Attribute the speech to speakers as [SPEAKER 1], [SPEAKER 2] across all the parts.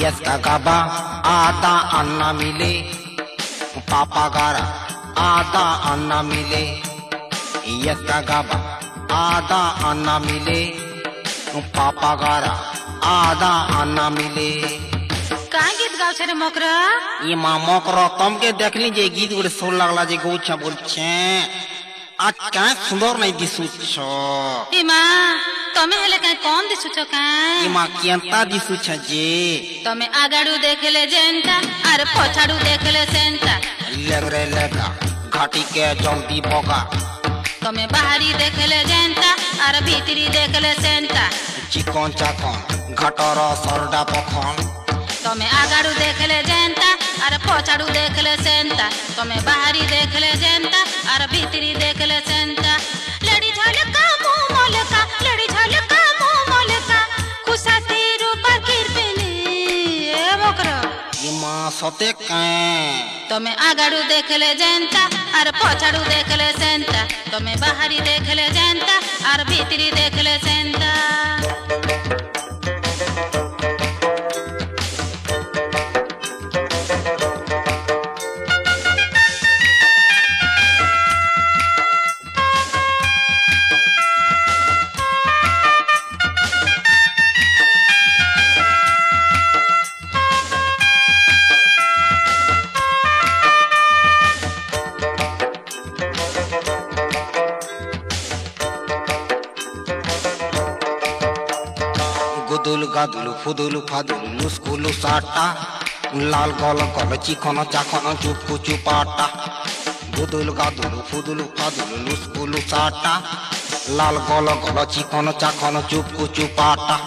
[SPEAKER 1] Yeska gaba ada anna mile papa gara ada anna mile Yeska gaba ada anna mile papa gara ada anna mile
[SPEAKER 2] कहाँ गीत गाँव छे रे मोकरा
[SPEAKER 1] ये माँ मोकरा तुम के देख लीजिए गीत गुड़े सोल लगला जे गौचा बोलछे आज क्या सुंदर नहीं दिसुछो
[SPEAKER 2] ए माँ तमे हेले कहीं कौन दिसुछो कहाँ
[SPEAKER 1] ये माँ कियंता दिसुछे जे
[SPEAKER 2] तमे आगाड़ू देखले जेंटा अरे पछाड़ू देखले सेंटा
[SPEAKER 1] लगरे लगा घाटी के जल्दी भोगा
[SPEAKER 2] तमे बाहरी देखले जेंटा अरे भीतरी देखले सेंटा
[SPEAKER 1] चिकन चाकन घटर सरडा पखन
[SPEAKER 2] तमे आगाड़ू देखले जेंटा अरे पछाड़ू देखले सेंटा तमे बाहरी देखले जेंटा अरे भीतरी देखले सेंटा लड़ी झलका मुंह मोलका लड़ी झलका मुंह मोलका खुशा तेरू बाकीर पेले ए मोकरा
[SPEAKER 1] ये माँ सते कहीं
[SPEAKER 2] तमे आगाड़ू देखले जेंटा अरे पछाड़ू देखले सेंटा तमे बाहरी देखले जेंटा अरे भीतरी देखले सेंटा
[SPEAKER 1] गुदुल गादुल फुदुल फादुल लुस्कुलु साटा लाल गल गल चिकन चाकन चुपकु चुपाटा गुदुल गादुल फुदुल फादुल लुस्कुलु साटा लाल गल गल चिकन चाकन चुपकु चुपाटा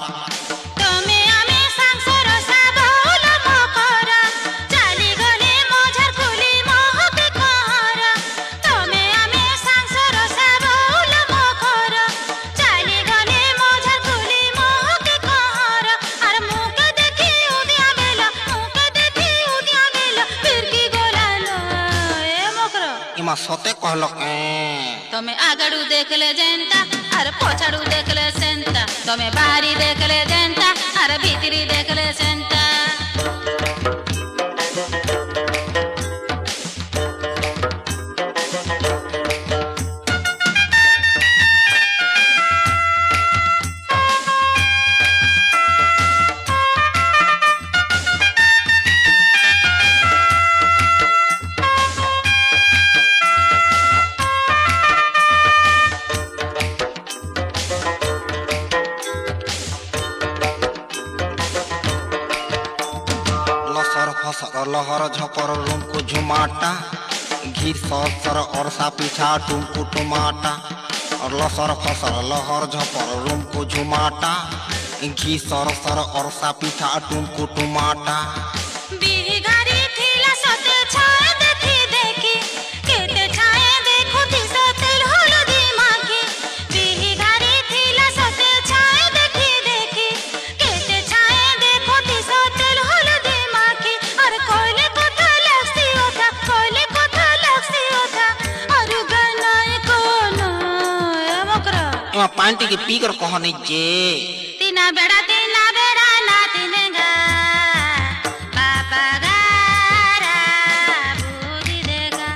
[SPEAKER 2] तमे आमे संसार साबल मकरा चाली गले मझर खुली महके कहरा तमे आमे संसार साबल मकरा चाली गले मझर खुली महके कहरा अरे मुके देखी उदिया बेला फिर की गोलालो ए मकरा
[SPEAKER 1] इमा सते कहलक
[SPEAKER 2] तमे आगाड़ू देखले जेंटा अरे पछाड़ू देखले सेंटा तमे बाहरी देखले जेंटा अरे भीतरी देखले सेंटा
[SPEAKER 1] लसर फसर लहर झपर रूम को झुमाटा घीर सर सर और सा पीछा टुमकु टुमाटा और लसर फसर लहर झपर रूम को झुमाटा घी सर सर और सा पीछा टुमकु टुमाटा
[SPEAKER 2] बिगारी थिला सते छाए देखी केते छाए देखो दिस तेल हलदी माखी बिगारी थिला सते छाए देखी केते छाए देखो दिस तेल हलदी माखी अरे कोइले कथा लगसी ओथा अरु गनाय कोनो ए मकरा
[SPEAKER 1] इमा पांटी के पीकर कहने जे
[SPEAKER 2] तीना बेड़ा ना तिनेगा बाबा गारा बुद्धि देगा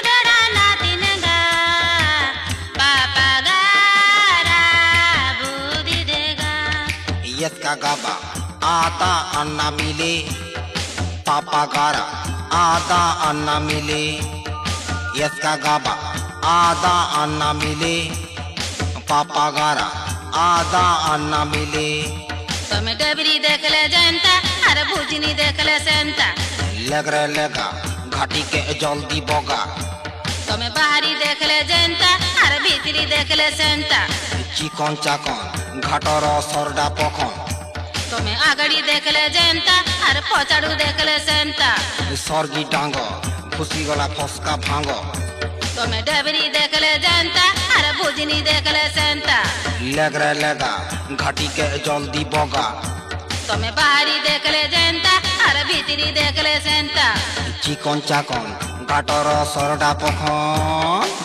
[SPEAKER 2] बेड़ा ना तिनेगा बाबा गारा बुद्धि देगा
[SPEAKER 1] यसका गाबा आता अन्ना मिले पापा गारा आदा अन्ना मिले यसका गाबा आदा अन्ना मिले पापा गारा आदा अन्ना मिले
[SPEAKER 2] तमे डबरी देखले जनता अरे भुजनी देखले सेंटा
[SPEAKER 1] लग रहे लगा घाटी के जल्दी बोगा
[SPEAKER 2] तमे बाहरी देखले जनता अरे भीतरी देखले सेंटा
[SPEAKER 1] चिकन चाकन घाटर सरडा पखन
[SPEAKER 2] तमे आगड़ी देखले जनता अरे पछाड़ू देखले सेंटा
[SPEAKER 1] सरगी डांग खुशी गला फसका भांग
[SPEAKER 2] तमे डबरी देखले जनता अरे भुजनी देखले सेंटा
[SPEAKER 1] लग रहे लगा घाटी के जल्दी बोगा
[SPEAKER 2] तमे बाहरी देखले जनता अरे भीतरी देखले सेंटा
[SPEAKER 1] चिकन चाकन घाटर सरडा पखन